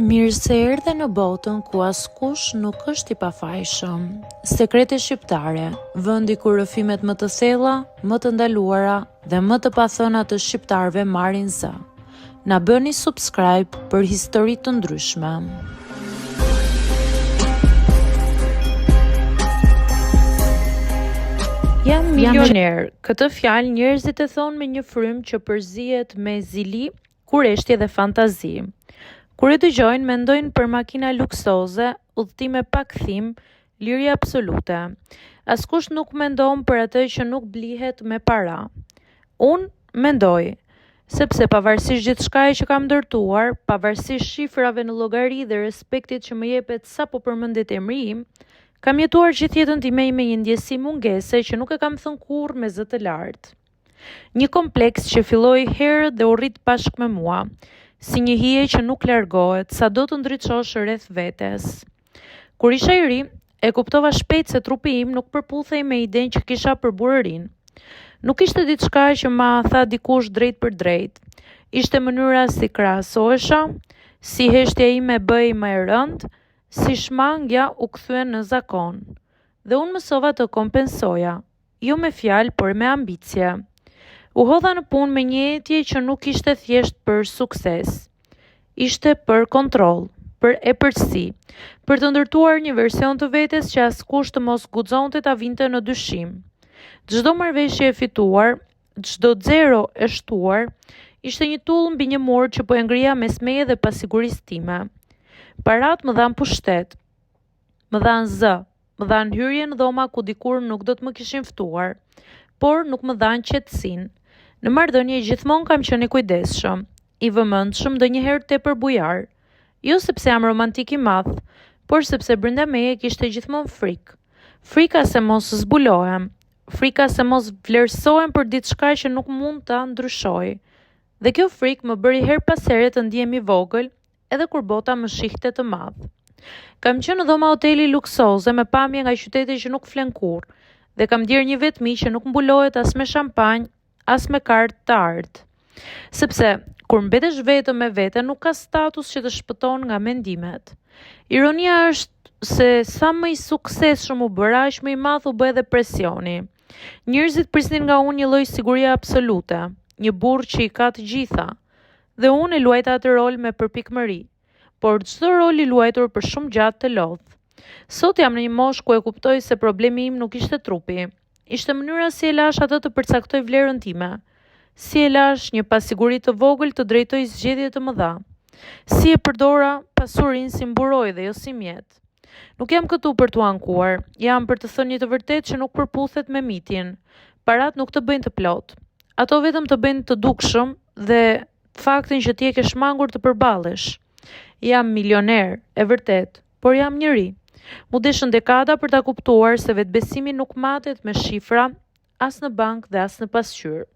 Mirë se erdhe në botën ku askush nuk është i pafajshëm. Sekrete shqiptare, vendi ku rrëfimet më të thella, më të ndaluara dhe më të pathëna të shqiptarëve marrin zë. Na bëni subscribe për histori të ndryshme. Jam milioner. Këtë fjalë njerëzit e thonë me një frymë që përzihet me zili, kureshtje dhe fantazi. Kur e dëgjojnë, mendojnë për makina luksoze, udhëtime pa kthim, liri absolute. Askush nuk mendon për atë që nuk blihet me para. Unë mendoj, sepse pavarësisht gjithçkaje që kam ndërtuar, pavarësisht shifrave në llogari dhe respektit që më jepet sapo përmendet emri im, kam jetuar gjithë jetën time me një ndjesi mungese që nuk e kam thënë kurrë me zë të lartë. Një kompleks që filloi herët dhe u rrit bashkë me mua, si një hije që nuk largohet, sado të ndriçosh rreth vetes. Kur isha i ri, e kuptova shpejt se trupi im nuk përputhej me idenë që kisha për burërinë. Nuk ishte diçka që ma tha dikush drejt për drejt. Ishte mënyra si krahasohesha, si heshtja ime bëhej më e rëndë, si shmangja u kthye në zakon. Dhe unë mësova të kompensoja, jo me fjalë, por me ambicie. U hodha në punë me një etje që nuk ishte thjesht për sukses. Ishte për kontroll, për epërsi, për të ndërtuar një version të vetes që askush të mos guxonte ta vinte në dyshim. Çdo marrëveshje e fituar, çdo zero e shtuar, ishte një tull mbi një mur që po e ngrija mes meje dhe pasigurisë time. Parat më dhan pushtet, më dhan zë, më dhan hyrje në dhoma ku dikur nuk do të më kishin ftuar, por nuk më dhan qetësinë. Në marrëdhënie gjithmonë kam qenë i kujdesshëm, i vëmendshëm, ndonjëherë tepër bujar. Jo sepse jam romantik i madh, por sepse brenda meje kishte gjithmonë frikë. Frika se mos zbulohem, frika se mos vlerësohem për diçka që nuk mund ta ndryshoj. Dhe kjo frikë më bëri her pas here të ndihem i vogël, edhe kur bota më shihte të madh. Kam qenë në dhoma hoteli luksoze me pamje nga qyteti që nuk flen kurrë, dhe kam djerë një vetmi që nuk mbulohet as me shampanjë, as me kartë të ardë. Sepse, kur mbetesh vetëm me vete, nuk ka status që të shpëton nga mendimet. Ironia është se sa më i suksesshëm u bëra, aq më i madh u bë edhe presioni. Njerëzit prisnin nga unë një lloj sigurie absolute, një burr që i ka të gjitha, dhe unë e luajta atë rol me përpikmëri, por çdo rol i luajtur për shumë gjatë të lodh. Sot jam në një moshë ku e kuptoj se problemi im nuk ishte trupi, ishte mënyra si e lash atë të përcaktoj vlerën time, si e lash një pasiguri të vogël të drejtoj zgjedhje të mëdha, si e përdora pasurinë si mburoj dhe jo si mjet. Nuk jam këtu për t'u ankuar, jam për të thënë një të vërtetë që nuk përputhet me mitin. Parat nuk të bëjnë të plot. Ato vetëm të bëjnë të dukshëm dhe faktin që ti e ke shmangur të përballesh. Jam milioner, e vërtet, por jam njeri. Mu deshën dekada për ta kuptuar se vetbesimi nuk matet me shifra, as në bank dhe as në pasqyrë.